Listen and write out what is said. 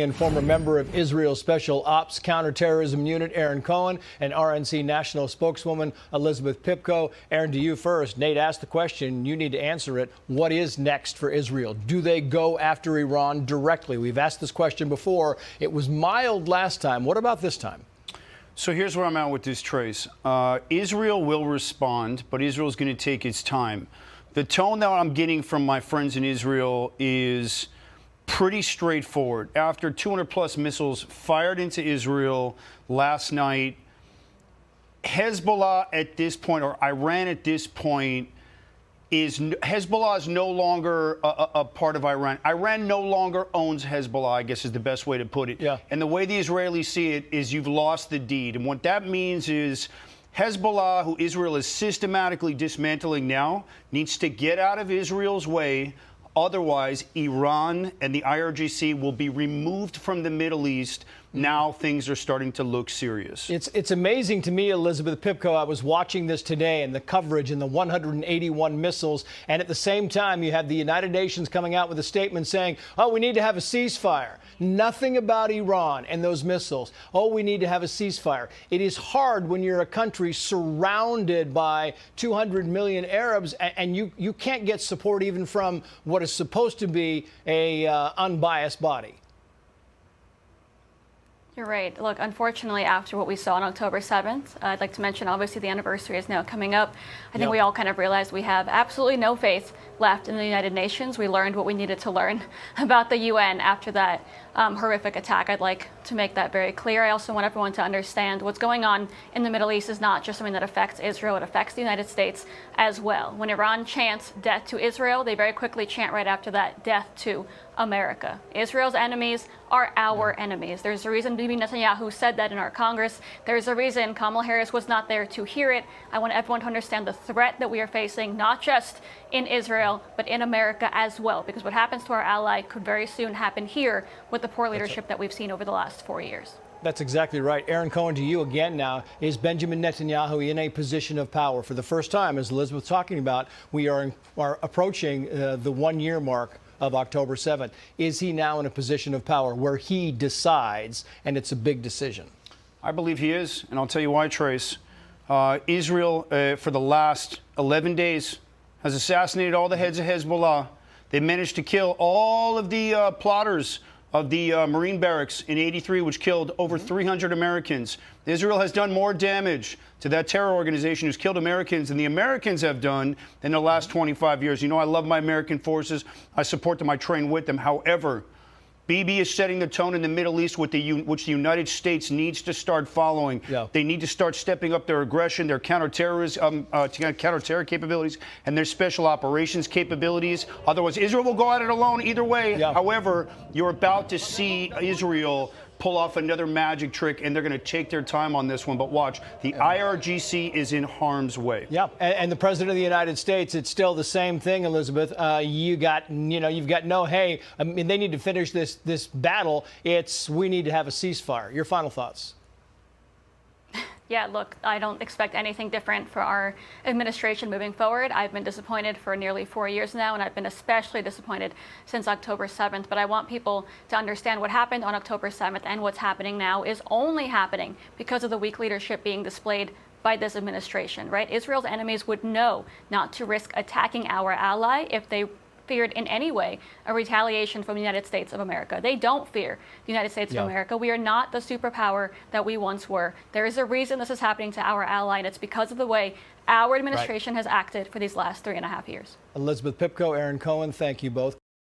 And former member of Israel's Special Ops Counterterrorism Unit, Aaron Cohen, and RNC National Spokeswoman Elizabeth Pipko. Aaron, to you first. Nate asked the question. You need to answer it. What is next for Israel? Do they go after Iran directly? We've asked this question before. It was mild last time. What about this time? So here's where I'm at with this, Trace. Israel will respond, but Israel's going to take its time. The tone that I'm getting from my friends in Israel is pretty straightforward. After 200-plus missiles fired into Israel last night, Hezbollah at this point, or Iran at this point, Hezbollah is no longer a part of Iran. Iran no longer owns Hezbollah, I guess is the best way to put it. Yeah. And the way the Israelis see it is you've lost the deed. And what that means is Hezbollah, who Israel is systematically dismantling now, needs to get out of Israel's way. Otherwise, Iran and the IRGC will be removed from the Middle East. Now things are starting to look serious. It's amazing to me, Elizabeth Pipko. I was watching this today and the coverage and the 181 missiles. And at the same time, you had the United Nations coming out with a statement saying, oh, we need to have a ceasefire. Nothing about Iran and those missiles. Oh, we need to have a ceasefire. It is hard when you're a country surrounded by 200 million Arabs and you can't get support even from what is supposed to be a unbiased body. You're right. Look, unfortunately, after what we saw on October 7th, I'd like to mention, obviously, the anniversary is now coming up. I think we all kind of realized we have absolutely no faith left in the United Nations. We learned what we needed to learn about the UN after that horrific attack. I'd like to make that very clear. I also want everyone to understand what's going on in the Middle East is not just something that affects Israel. It affects the United States as well. When Iran chants death to Israel, they very quickly chant right after that death to America. Israel's enemies are our enemies. There's a reason Bibi Netanyahu said that in our Congress. There's a reason Kamala Harris was not there to hear it. I want everyone to understand the threat that we are facing, not just in Israel, but in America as well, because what happens to our ally could very soon happen here with the poor leadership that we've seen over the last 4 years. That's exactly right. Aaron Cohen, to you again now. Is Benjamin Netanyahu in a position of power? For the first time, as Elizabeth was talking about, we are approaching the one-year mark of October 7th. Is he now in a position of power where he decides, and it's a big decision? I believe he is, and I'll tell you why, Trace. Israel, for the last 11 days, has assassinated all the heads of Hezbollah. They managed to kill all of the plotters of the Marine barracks in '83, which killed over 300 Americans. Israel has done more damage to that terror organization who's killed Americans than the Americans have done in the last 25 years. You know, I love my American forces. I support them. I train with them. However, Bibi is setting the tone in the Middle East which the United States needs to start following. Yeah. They need to start stepping up their aggression, their counter-terror capabilities, and their special operations capabilities. Otherwise, Israel will go at it alone either way. Yeah. However, you're about to see Israel pull off another magic trick, and they're going to take their time on this one. But watch, the IRGC is in harm's way. Yeah, and the President of the United States, it's still the same thing, Elizabeth. You've got no, hey, I mean, they need to finish this battle. It's we need to have a ceasefire. Your final thoughts? Yeah, look, I don't expect anything different for our administration moving forward. I've been disappointed for nearly 4 years now, and I've been especially disappointed since October 7th. But I want people to understand what happened on October 7th and what's happening now is only happening because of the weak leadership being displayed by this administration, right? Israel's enemies would know not to risk attacking our ally if they feared in any way a retaliation from the United States of America. They don't fear the United States of America. We are not the superpower that we once were. There is a reason this is happening to our ally, and it's because of the way our administration has acted for these last 3.5 years. Elizabeth Pipko, Aaron Cohen, thank you both.